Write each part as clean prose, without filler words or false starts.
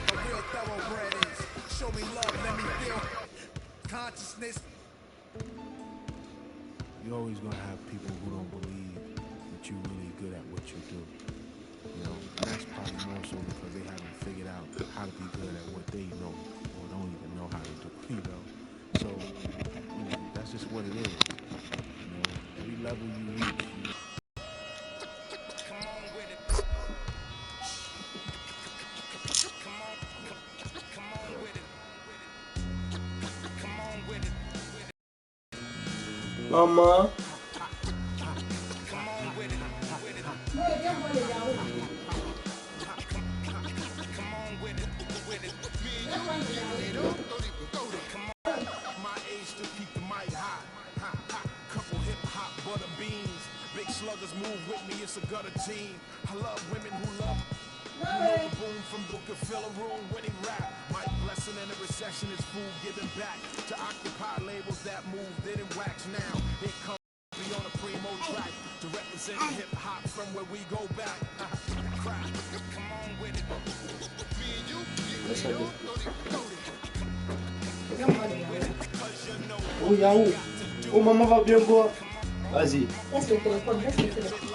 a real thoroughbred is. Show me love, let me feel consciousness. You're always gonna have people who don't believe that you're really good at what you do. You know, and that's probably more so because they haven't figured out how to be good at what they know or don't even know how to do, you know. So, you know, that's just what it is. You know, every level you reach, you Mama. Sluggers move with me, it's a gutter team. I love women who love the boom from book and fill a room when he rap. My blessing in a recession is food giving back to occupy labels that move, didn't wax now. It comes be on a primo track to represent hip hop from where we go back. Come on with it. Me and you, Oh Yahoo. Oh maman va bien boire. Vas-y. Laisse le téléphone, laisse le téléphone.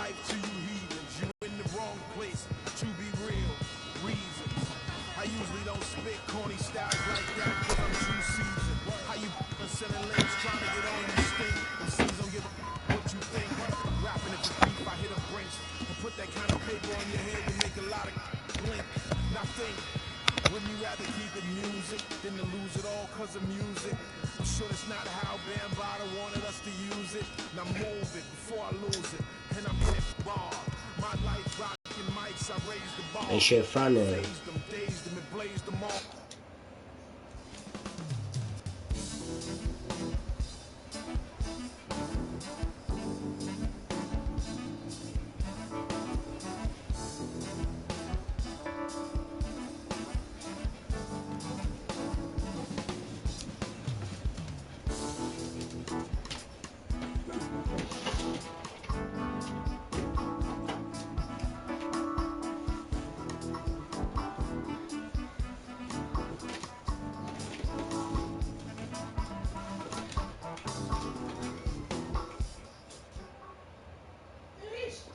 Wouldn't you rather keep it music than to lose it all cause of music? I'm sure that's not how Bambaataa wanted us to use it. Now move it before I lose it. And I'm in it bar. My life rocking mics, I raised the bar. Esce frane. Dazed them and blazed them all.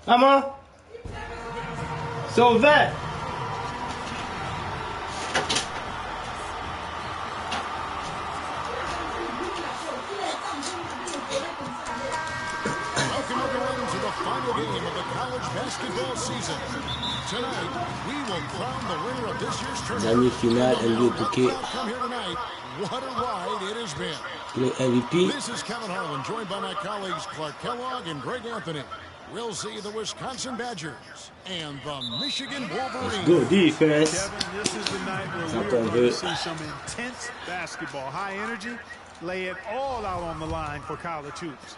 Maman. C'est ouvert. Welcome everyone to the final game of the college basketball season. Tonight, we will crown the winner of this year's tournament. Dernier final, NBA Bouquet. Come here tonight. What a ride it has been. Le MVP. This is Kevin Harlan, joined by my colleagues Clark Kellogg and Greg Anthony. We'll see the Wisconsin Badgers and the Michigan Wolverines. Go defense. Kevin, this is the night where we're going to see some intense basketball, high energy, lay it all out on the line for college hoops.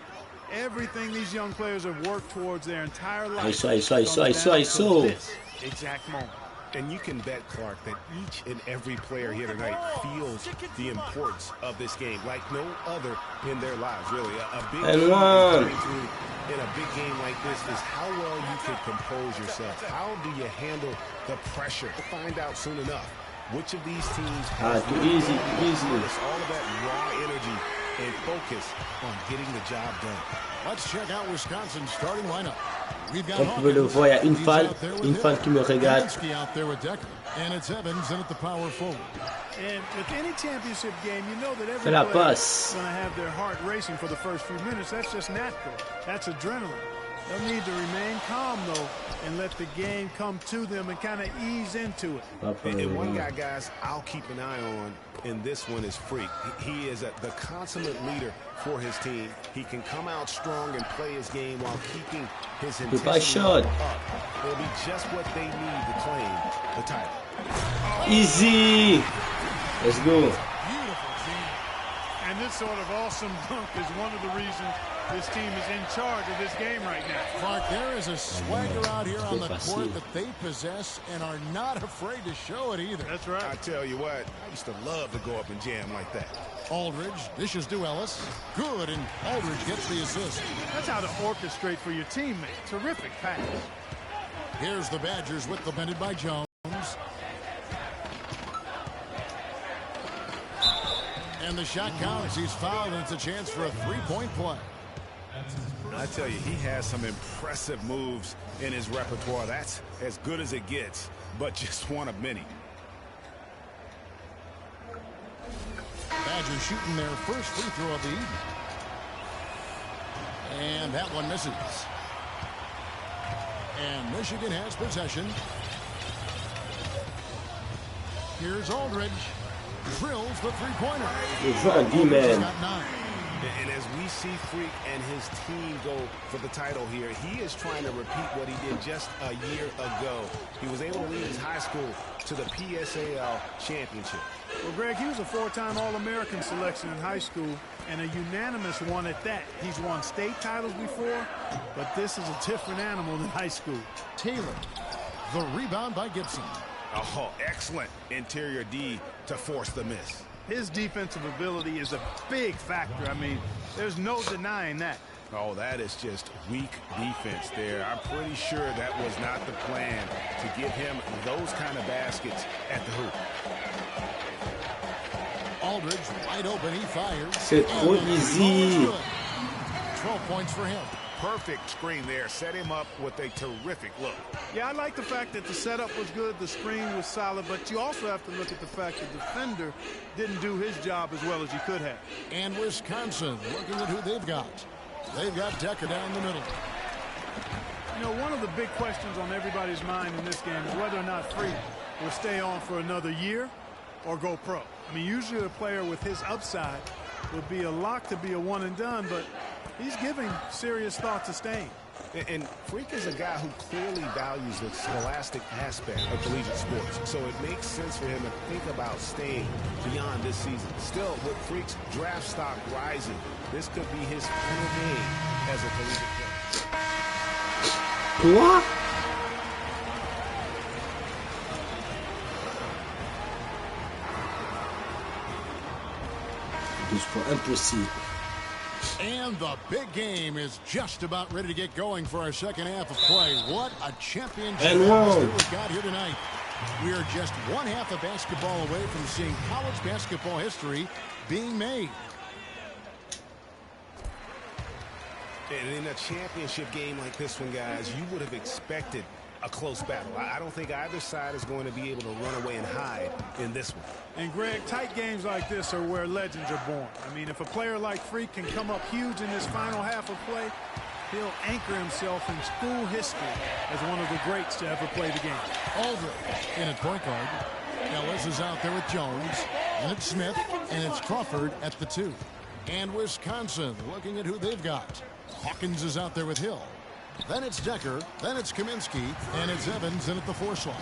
Everything these young players have worked towards their entire life. I saw. This exact moment. And you can bet, Clark, that each and every player here tonight feels the importance of this game like no other in their lives, really. A big key in a big game like this is how well you can compose yourself. How do you handle the pressure? We'll find out soon enough which of these teams has too easy. It's all of that raw energy and focus on getting the job done. Let's check out Wisconsin's starting lineup. We've got Comme vous pouvez le voir, il y a une fan qui me regarde. Out there with Decker, and it's Evans in at the power forward. And with any championship game, you know that every Fais la player is passe. going to have their heart racing for the first few minutes. That's just natural. That's adrenaline. They'll need to remain calm, though, and let the game come to them and kind of ease into it. And one guy, guys, I'll keep an eye on in this one is Freak. He is the consummate leader for his team. He can come out strong and play his game while keeping his intensity up. It'll be just what they need to claim the title. Easy. Let's go. Beautiful team. And this sort of awesome dunk is one of the reasons this team is in charge of this game right now. Clark, there is a swagger out here on the court that they possess and are not afraid to show it either. That's right. I tell you what, I used to love to go up and jam like that. Aldridge dishes to Ellis. Good, and Aldridge gets the assist. That's how to orchestrate for your teammate. Terrific pass. Here's the Badgers with the bended by Jones. And the shot counts. He's fouled, and it's a chance for a three-point play. I tell you, he has some impressive moves in his repertoire. That's as good as it gets, but just one of many. Badgers shooting their first free throw of the evening. And that one misses. And Michigan has possession. Here's Aldridge. Drills the three-pointer. You're trying D-man. Got 9. And as we see Freak and his team go for the title here, he is trying to repeat what he did just a year ago. He was able to lead his high school to the PSAL championship. Well, Greg, he was a 4-time All-American selection in high school, and a unanimous one at that. He's won state titles before, but this is a different animal than high school. Taylor. The rebound by Gibson. Oh, excellent interior D to force the miss. His defensive ability is a big factor. I mean, there's no denying that. Oh, that is just weak defense there. I'm pretty sure that was not the plan to give him those kind of baskets at the hoop. Aldridge wide open. He fires. C'est trop easy. 12 points for him. Perfect screen there. Set him up with a terrific look. Yeah, I like the fact that the setup was good, the screen was solid, but you also have to look at the fact the defender didn't do his job as well as he could have. And Wisconsin looking at who they've got. They've got Decker down the middle. You know, one of the big questions on everybody's mind in this game is whether or not Freak will stay on for another year or go pro. I mean, usually a player with his upside would be a lock to be a one and done, but he's giving serious thought to staying. And Freak is a guy who clearly values the scholastic aspect of collegiate sports, so it makes sense for him to think about staying beyond this season. Still, with Freak's draft stock rising, this could be his final game as a collegiate player. Quoi? Impossible. And the big game is just about ready to get going for our second half of play. What a championship we've got here tonight. We are just one half of basketball away from seeing college basketball history being made. And in a championship game like this one, guys, you would have expected a close battle. I don't think either side is going to be able to run away and hide in this one. And Greg, tight games like this are where legends are born. I mean, if a player like Freak can come up huge in this final half of play, he'll anchor himself in school history as one of the greats to ever play the game. Aldridge in at point guard. Ellis is out there with Jones. And it's Smith. And it's Crawford at the 2. And Wisconsin looking at who they've got. Hawkins is out there with Hill. Then it's Decker, then it's Kaminsky, and it's Evans in at the 4 slot.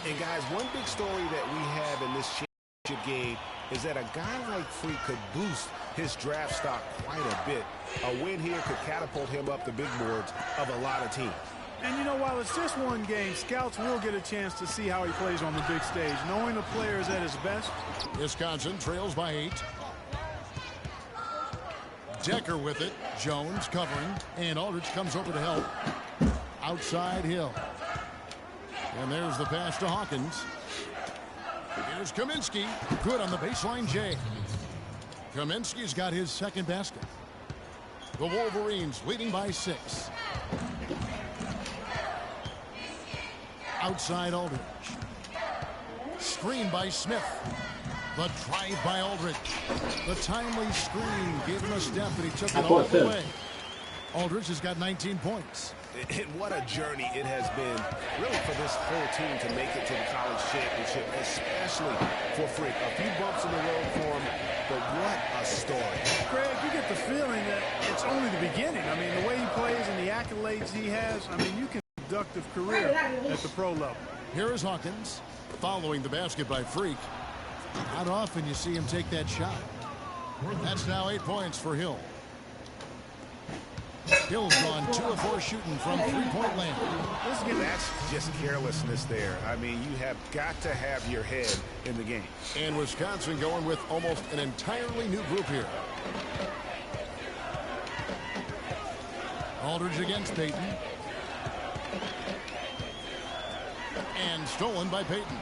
And guys, one big story that we have in this championship game is that a guy like Freak could boost his draft stock quite a bit. A win here could catapult him up the big boards of a lot of teams. And you know, while it's just one game, scouts will get a chance to see how he plays on the big stage. Knowing the player is at his best. Wisconsin trails by 8. Decker with it. Jones covering. And Aldridge comes over to help. Outside Hill. And there's the pass to Hawkins. Here's Kaminsky. Good on the baseline, Jay. Kaminsky's got his second basket. The Wolverines leading by 6. Outside Aldridge. Screen by Smith. The drive by Aldridge. The timely screen gave him a step, and he took it all the way. Aldridge has got 19 points. And what a journey it has been, really, for this whole team to make it to the college championship, especially for Freak. A few bumps in the road for him, but what a story. Greg, you get the feeling that it's only the beginning. I mean, the way he plays and the accolades he has, I mean, you can have a productive career at the pro level. Here is Hawkins, following the basket by Freak. Not often you see him take that shot. That's now 8 points for Hill. Hill's gone 2 of 4 shooting from three-point land. That's just carelessness there. I mean, you have got to have your head in the game. And Wisconsin going with almost an entirely new group here. Aldridge against Payton. And stolen by Payton.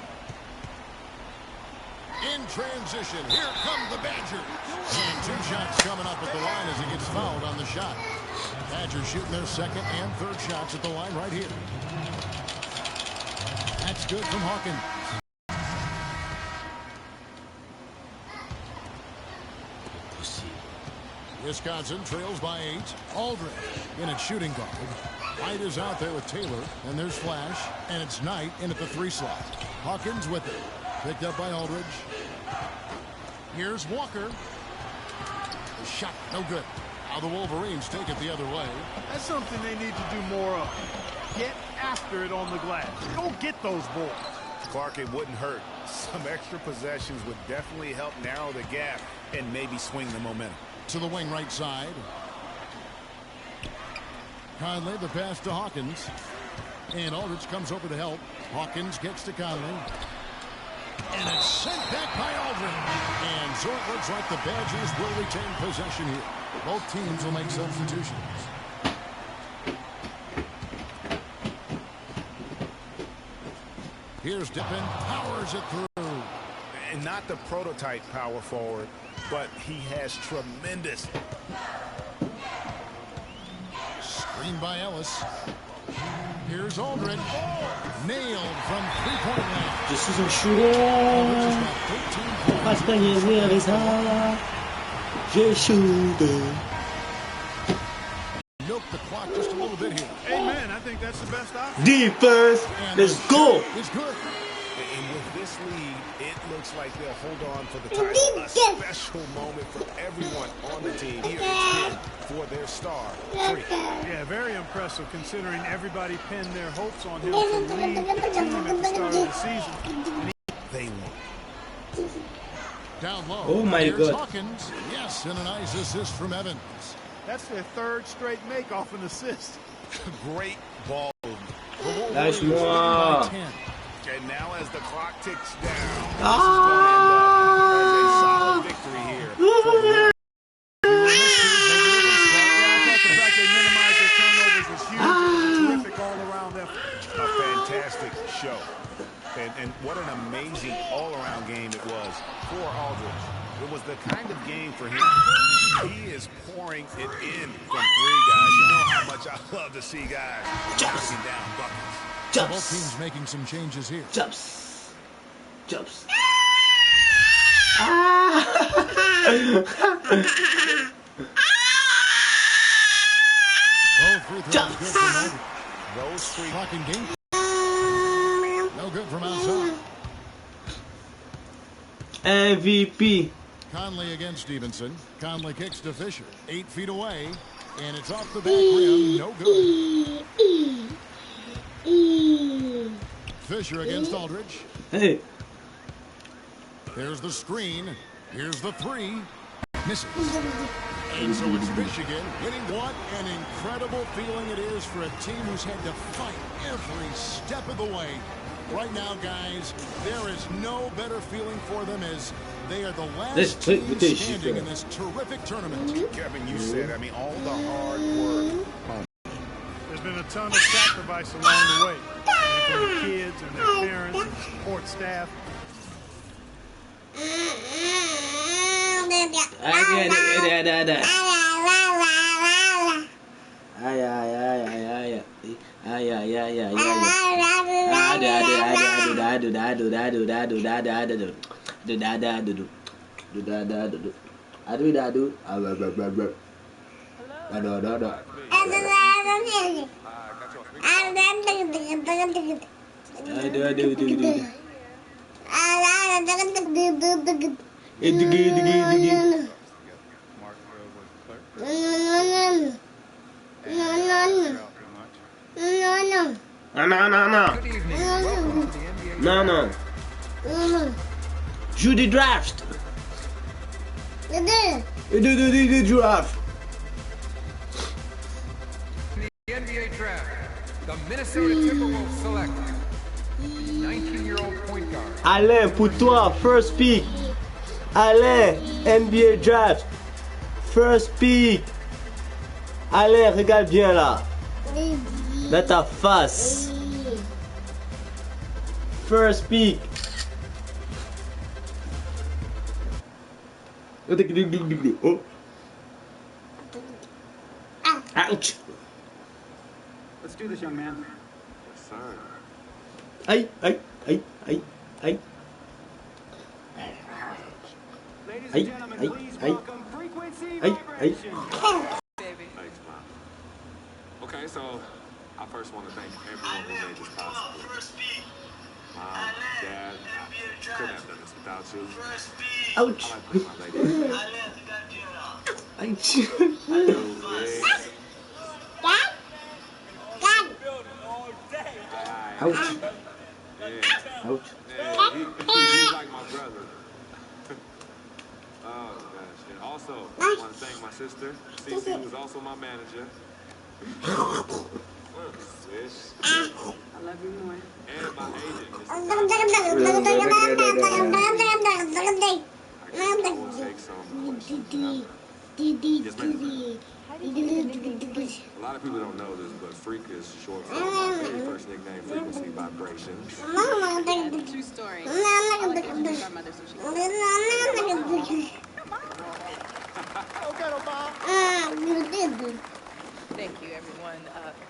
in transition. Here come the Badgers. And 2 shots coming up at the line as he gets fouled on the shot. Badgers shooting their second and third shots at the line right here. That's good from Hawkins. Wisconsin trails by 8. Aldridge in at shooting guard. White is out there with Taylor, and there's Flash, and it's Knight in at the 3 slot. Hawkins with it. Picked up by Aldridge. Here's Walker. The shot, no good. Now the Wolverines take it the other way. That's something they need to do more of. Get after it on the glass. Go get those boards. Clark, it wouldn't hurt. Some extra possessions would definitely help narrow the gap and maybe swing the momentum. To the wing right side. Conley, the pass to Hawkins. And Aldridge comes over to help. Hawkins gets to Conley. And it's sent back by Aldridge. And so it looks like the Badgers will retain possession here. Both teams will make substitutions. Here's Dippin. Powers it through. And not the prototype power forward, but he has tremendous. Screen by Ellis. Here's Aldridge. Nailed from 3-point land. Je suis un shooter. Parce que j'ai ça. Je shoot. Milk the clock just a little bit here. Amen. I think that's the best option. Defense. Let's go. It's good. And with this lead, it looks like they'll hold on for the title. A special moment for everyone on the team. Here it's been for their star, Free. Yeah, very impressive considering everybody pinned their hopes on him to lead the team at the start of the season. They won. Down low. Oh my Here's God. Hawkins. Yes, and a nice assist from Evans. That's their 3rd straight make off an assist. Great ball. Lâche-moi. And now as the clock ticks down, this is going to end up as a solid victory here. Yeah, I thought the fact they minimized their turnovers was huge. It was a terrific all-around effort. A fantastic show. And what an amazing all-around game it was for Aldridge. It was the kind of game for him. He is pouring it in from 3, guys. You know how much I love to see guys knocking down buckets. Both teams making some changes here. Jumps. Jumps. Both free throws good from Aldridge. Those 3 Clock and game. No good from outside. MVP. Conley against Stevenson. Conley kicks to Fisher. 8 feet away. And it's off the back rim. No good. Fisher against Aldridge. Hey. There's the screen. Here's the 3. Misses. And so it's Michigan winning. What an incredible feeling it is for a team who's had to fight every step of the way. Right now, guys, there is no better feeling for them as they are the last team standing in this terrific tournament. Kevin, you said, I mean, all the hard work. There's been a ton of sacrifice along the way. For the kids and their parents and support staff. No. Judy draft. The draft. The NBA draft, the Minnesota Timberwolves select 19-year-old point guard. Alain, pour toi, first pick. Alain, NBA draft, first pick. Alain, regarde bien là. Dans ta face. First pick. Oh. Ouch. Let's do this, young man. Yes, sir. Ay. Ladies Ay, and gentlemen, ay, please ay. welcome Frequency Ay. Vibration. Baby. Thanks, Mom. Okay, so I first want to thank everyone who made this possible. Mom, Dad, I couldn't have done this without you. Ouch. I like putting my lady. Ouch. I do, big. Ouch. Yeah. Ouch. Yeah, he's like my brother. Oh, gosh. And also, I want to thank my sister, Cece, who's also my manager. Sis. I love you more. And my agent, Mr. I will take some questions. Yes, ma'am. A lot of people don't know this, but Freak is short for my very first nickname, Frequency Vibrations. True story. I like to introduce our mother so she can. Thank you, everyone.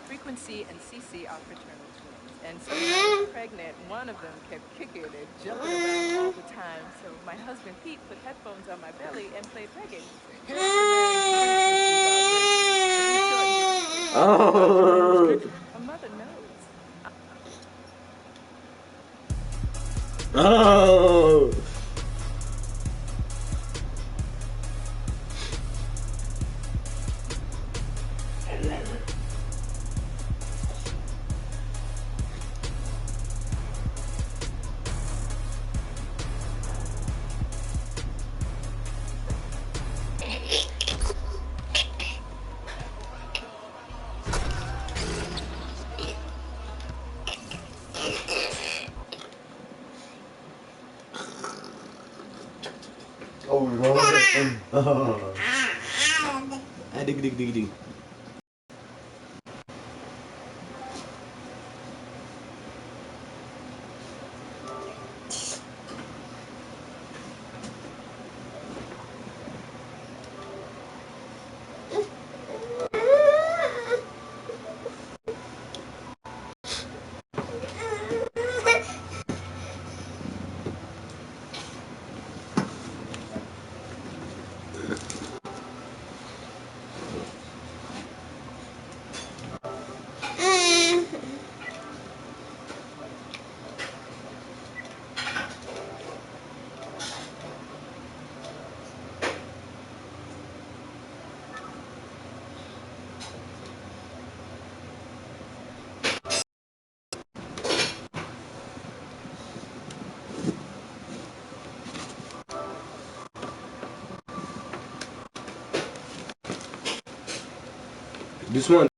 Frequency and Cece are fraternal twins. And so when I was pregnant, one of them kept kicking and jumping around all the time. So my husband, Pete, put headphones on my belly and played reggae music. Hence the name Frequency Vibration. Oh. A mother knows. Oh. Oh no. Oh. Dig. Doucement.